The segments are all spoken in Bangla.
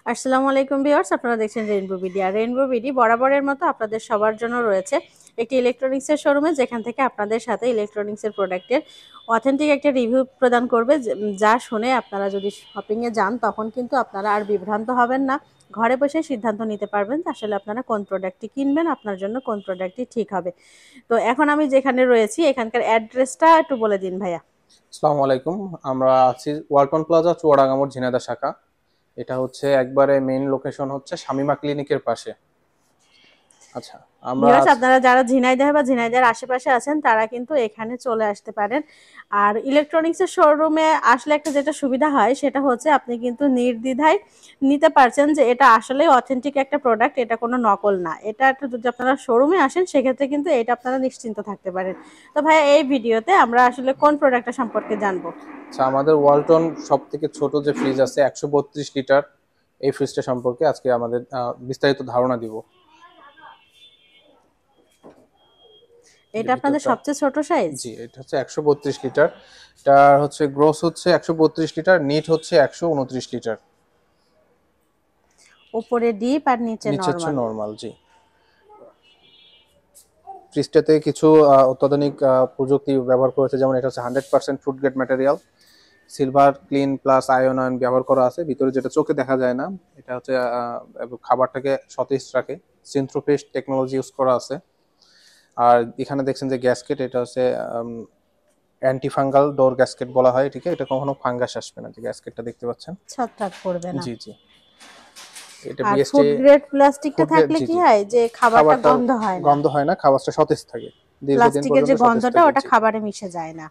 আসসালামু আলাইকুম ভিউয়ার্স, আপনারা দেখছেন রেইনবো বিডি। আর রেইনবো বিডি বরাবরের মতো আপনাদের সবার জন্য রয়েছে একটি ইলেকট্রনিক্সের শোরুমে, যেখান থেকে আপনাদের সাথে ইলেকট্রনিক্সের প্রোডাক্টের অথেন্টিক একটা রিভিউ প্রদান করবে, যা শুনে আপনারা যদি শপিংয়ে যান তখন কিন্তু আপনারা আর বিভ্রান্ত হবেন না। ঘরে বসে সিদ্ধান্ত নিতে পারবেন যে আসলে আপনারা কোন প্রোডাক্টটি কিনবেন, আপনার জন্য কোন প্রোডাক্টটি ঠিক হবে। তো এখন আমি যেখানে রয়েছি এখানকার অ্যাড্রেসটা একটু বলে দিন ভাইয়া। আসসালামু আলাইকুম। আমরা আছি ওয়ালটন প্লাজা, চুয়াডাঙ্গা মোড়, ঝিনাইদহ শাখা। এটা হচ্ছে একবারে মেইন লোকেশন হচ্ছে শামিমা ক্লিনিকের পাশে। আচ্ছা, আমরা ভিউয়ার্স, আপনারা যারা ঝিনাইদহ বা ঝিনাইদহের আশেপাশে আছেন তারা কিন্তু এখানে চলে আসতে পারেন। আর ইলেকট্রনিক্সের শোরুমে আসলে একটা যেটা সুবিধা হয় সেটা হচ্ছে আপনি কিন্তু নির্দ্বিধায় নিতে পারছেন যে এটা আসলে অথেন্টিক একটা প্রোডাক্ট, এটা কোনো নকল না। এটা একটা যদি আপনারা শোরুমে আসেন সেক্ষেত্রে কিন্তু এটা আপনারা নিশ্চিন্ত থাকতে পারেন। তো ভাইয়া, এই ভিডিওতে আমরা আসলে কোন প্রোডাক্টটা সম্পর্কে জানবো? আচ্ছা, আমাদের ওয়ালটন সব থেকে ছোট যে ফ্রিজ আছে 132 লিটার, এই ফ্রিজটা সম্পর্কে আজকে আমাদের বিস্তারিত ধারণা দিব। এটা আপনাদের ভিতরটা, সবচেয়ে ছোট সাইজ? জি, এটা হচ্ছে 132 লিটার। এটা হচ্ছে গ্রোস হচ্ছে 132 লিটার, নিট হচ্ছে 129 লিটার। উপরে ডিপ আর নিচে নিচে হচ্ছে নরমাল। নর্মাল, জি। ফ্রিজটাতে কিছু অত্যাধুনিক প্রযুক্তি ব্যবহার করেছে, যেমন এটা হচ্ছে 100% food grade material, silver clean plus ion ব্যবহার করা আছে ভিতরে, যেটা চোখে দেখা যায় না। এটা হচ্ছে এবং খাবারটাকে সতেজ রাখে। সিনথ্রোপেস্ট টেকনোলজি ইউজ করা আছে। আর এখানে দেখছেন যে গ্যাসকেট, এটা হচ্ছে অ্যান্টি ফাঙ্গাল ডোর গ্যাসকেট বলা হয়, ঠিক আছে? এটা কখনো ফাঙ্গাস আসবে না, যে গ্যাসকেটটা দেখতে পাচ্ছেন। ছত্রাক পড়বে না। জি, জি। এটা আর বিএসটি ফুড গ্রেড প্লাস্টিকটা ফুড গ্রেড, থাকলে জি, কি জি। হয় যে খাবারটা খাবারটা গন্ধ হয় না। গন্ধ হয় না, খাবারটা সতেজ থাকে, দীর্ঘদিন প্লাস্টিকের পর্যন্ত যে সতেজ গন্ধটা থাকে, ওটা জি। খাবারে মিশে যায় না।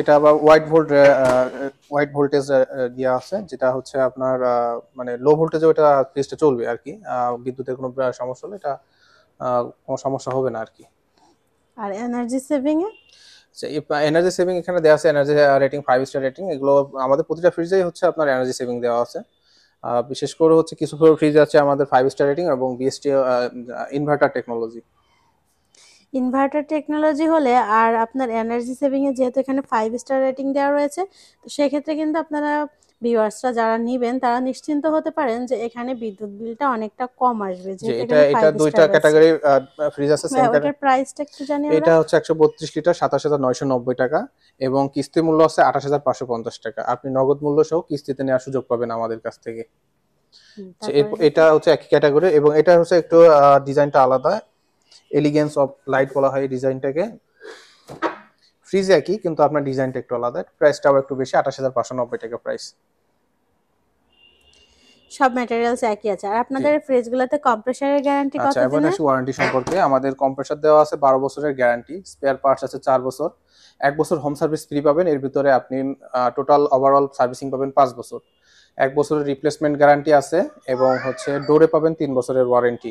এটা আবার হোয়াইট ভোল্টেজ দেওয়া আছে, যেটা হচ্ছে আপনার মানে লো ভোল্টেজে ওটা ফ্রিজটা চলবে আর কি। বিদ্যুতের কোনো সমস্যা হলে এটা কোনো সমস্যা হবে না আর কি। আর এনার্জি সেভিং এ? এনার্জি সেভিং এখানে দেওয়া আছে, এনার্জি রেটিং 5 স্টার রেটিং। এগুলো আমাদের প্রতিটা ফ্রিজেই হচ্ছে আপনার এনার্জি সেভিং দেওয়া আছে। বিশেষ করে হচ্ছে কিছু ফ্রিজ আছে আমাদের 5 স্টার রেটিং এবং BST inverter technology. Inverter technology হলে আর আপনার এনার্জি সেভিং এ যেহেতু এখানে 5 স্টার রেটিং দেওয়া রয়েছে, তো সেক্ষেত্রে কিন্তু আপনারা ভিউয়ার্সরা যারা নিবেন তারা নিশ্চিন্ত হতে পারেন যে এখানে বিদ্যুৎ বিলটা অনেকটা কম আসবে, যে যেহেতু এটা এখানে এটা ফাইভ দুইটা স্টার আছে। ক্যাটাগরি ফ্রিজ আছে ভাই, সেন্টার। ওটার প্রাইসটা একটু জানি আমরা। এটা হচ্ছে 132 লিটার, 27,990 টাকা, এবং কিস্তি মূল্য আছে 28,550 টাকা। আপনি নগদ মূল্য সহ কিস্তিতে নেওয়ার সুযোগ পাবেন আমাদের কাছ থেকে। তারপরে এটা হচ্ছে একই ক্যাটাগরি, এবং এটা হচ্ছে একটু ডিজাইনটা আলাদা। এলিগেন্স অফ লাইট বলা হয় এই ডিজাইনটাকে। ফ্রিজ একই, কিন্তু আপনার ডিজাইনটা একটু আলাদা, প্রাইসটাও একটু বেশি, 28,590 টাকা প্রাইস। সব ম্যাটেরিয়ালস একই আছে। আর জি। আপনাদের ফ্রিজগুলোতে কম্প্রেসারের গ্যারান্টি আচ্ছা, কত এখন দিনের? আসি ওয়ারেন্টি সম্পর্কে। আমাদের কম্প্রেসার দেওয়া আছে 12 বছরের গ্যারান্টি, স্পেয়ার পার্টস আছে 4 বছর, 1 বছর হোম সার্ভিস ফ্রি পাবেন। এর ভিতরে আপনি টোটাল ওভারঅল সার্ভিসিং পাবেন 5 বছর। 1 বছরের রিপ্লেসমেন্ট গ্যারান্টি আছে, এবং হচ্ছে ডোরে পাবেন 3 বছরের ওয়ারেন্টি।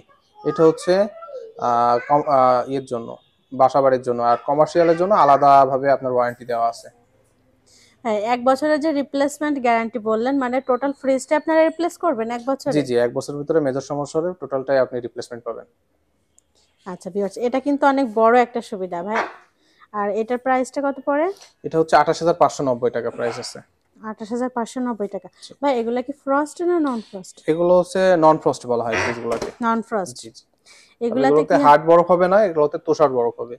এটা হচ্ছে ইয়ের জন্য, বাসাবাড়ির জন্য। আর কমার্শিয়ালের জন্য আলাদাভাবে আপনার ওয়ারেন্টি দেওয়া আছে। হ্যাঁ, 1 বছরের যে রিপ্লেসমেন্ট গ্যারান্টি বললেন, মানে টোটাল ফ্রিজটা আপনারা রিপ্লেস করবেন এক জি, বছরে? জি, 1 বছরের ভিতরে মেজর সমস্যা হলে টোটালটাই আপনি রিপ্লেসমেন্ট পাবেন। আচ্ছা ভিউয়ার্স, এটা কিন্তু অনেক বড় একটা সুবিধা ভাই। আর এটার প্রাইসটা কত পড়ে? এটা হচ্ছে 28,590 টাকা প্রাইস আছে। 28,590 টাকা। ভাই, এগুলা কি ফ্রস্ট না নন ফ্রস্ট? এগুলো হচ্ছে নন ফ্রস্ট বলা হয় ফ্রিজগুলোকে। নন ফ্রস্ট। জি, জি। তবে এগুলাতে এগুলোতে কি হার্ড বরফ হবে না, এগুলোতে তুষার বরফ হবে।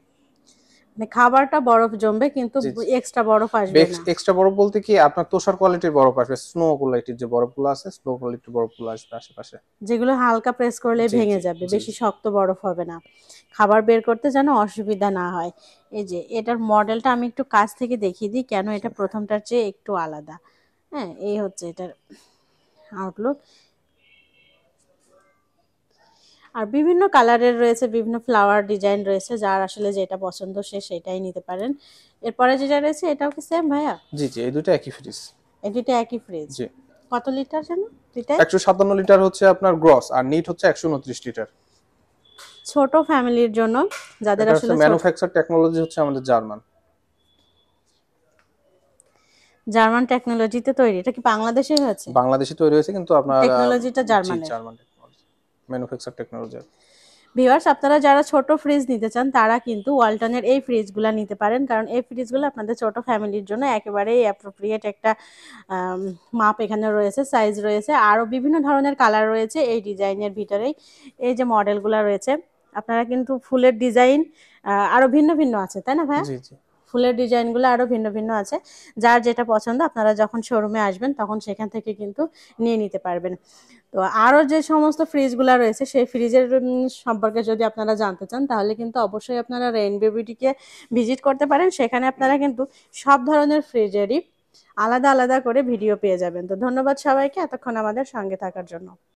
মানে খাবারটা বরফ জমবে কিন্তু জি, জি। এক্সট্রা বরফ আসবে না? এক্সট্রা বরফ বলতে কি, আপনার তুষার কোয়ালিটির বরফ আসবে, স্নো কোয়ালিটির যে বরফগুলো আছে, স্নো কোয়ালিটির বরফগুলো আসবে আশেপাশে। যেগুলো হালকা প্রেস করলে জি, ভেঙে জি, যাবে, জি, বেশি জি। শক্ত বরফ হবে না। খাবার বের করতে যেন অসুবিধা না হয়। এই যে এটার মডেলটা আমি একটু কাছ থেকে দেখিয়ে দিই, কেন এটা প্রথমটার চেয়ে একটু আলাদা। হ্যাঁ, এই হচ্ছে এটার আউটলুক। আর বিভিন্ন কালারের রয়েছে, বিভিন্ন ফ্লাওয়ার ডিজাইন রয়েছে, যার আসলে যেটা পছন্দ সে সেটাই নিতে পারেন। এরপরে যেটা রয়েছে এটাও কি সেম ভাইয়া? জি, জি, এই দুটো একই ফ্রিজ। এই দুটো একই ফ্রিজ। জি। কত লিটার যেন দুইটাই? 157 লিটার হচ্ছে আপনার গ্রস, আর নিট হচ্ছে 129 লিটার। ছোট ফ্যামিলির জন্য, যাদের এটা হচ্ছে আসলে ছোট। ম্যানুফ্যাকচার টেকনোলজি হচ্ছে আমাদের জার্মান। জার্মান টেকনোলজিতে তৈরি, এটা কি বাংলাদেশে হয়েছে? বাংলাদেশে তৈরি হয়েছে, কিন্তু আপনার টেকনোলজিটা জি, জার্মানের। German technology, manufacture technology. Viewers, আপনারা যারা ছোট ফ্রিজ নিতে চান তারা কিন্তু ওয়ালটনের এই ফ্রিজগুলো নিতে পারেন, কারণ এই ফ্রিজগুলো আপনাদের ছোট ফ্যামিলির জন্য একেবারেই অ্যাপ্রোপ্রিয়েট একটা মাপ এখানে রয়েছে, সাইজ রয়েছে, আরও বিভিন্ন ধরনের কালার রয়েছে এই ডিজাইনের ভিতরেই। এই যে মডেলগুলো রয়েছে, আপনারা কিন্তু ফুলের ডিজাইন আরও ভিন্ন ভিন্ন আছে, তাই না ভাইয়া? জি জি। ফুলের ডিজাইনগুলো আরও ভিন্ন ভিন্ন আছে, যার যেটা পছন্দ আপনারা যখন শোরুমে আসবেন তখন সেখান থেকে কিন্তু নিয়ে নিতে পারবেন। তো আরও যে সমস্ত ফ্রিজগুলো রয়েছে সেই ফ্রিজের সম্পর্কে যদি আপনারা জানতে চান তাহলে কিন্তু অবশ্যই আপনারা রেইনবো বিউটিকে ভিজিট করতে পারেন। সেখানে আপনারা কিন্তু সব ধরনের ফ্রিজেরই আলাদা আলাদা করে ভিডিও পেয়ে যাবেন। তো ধন্যবাদ সবাইকে এতক্ষণ আমাদের সঙ্গে থাকার জন্য।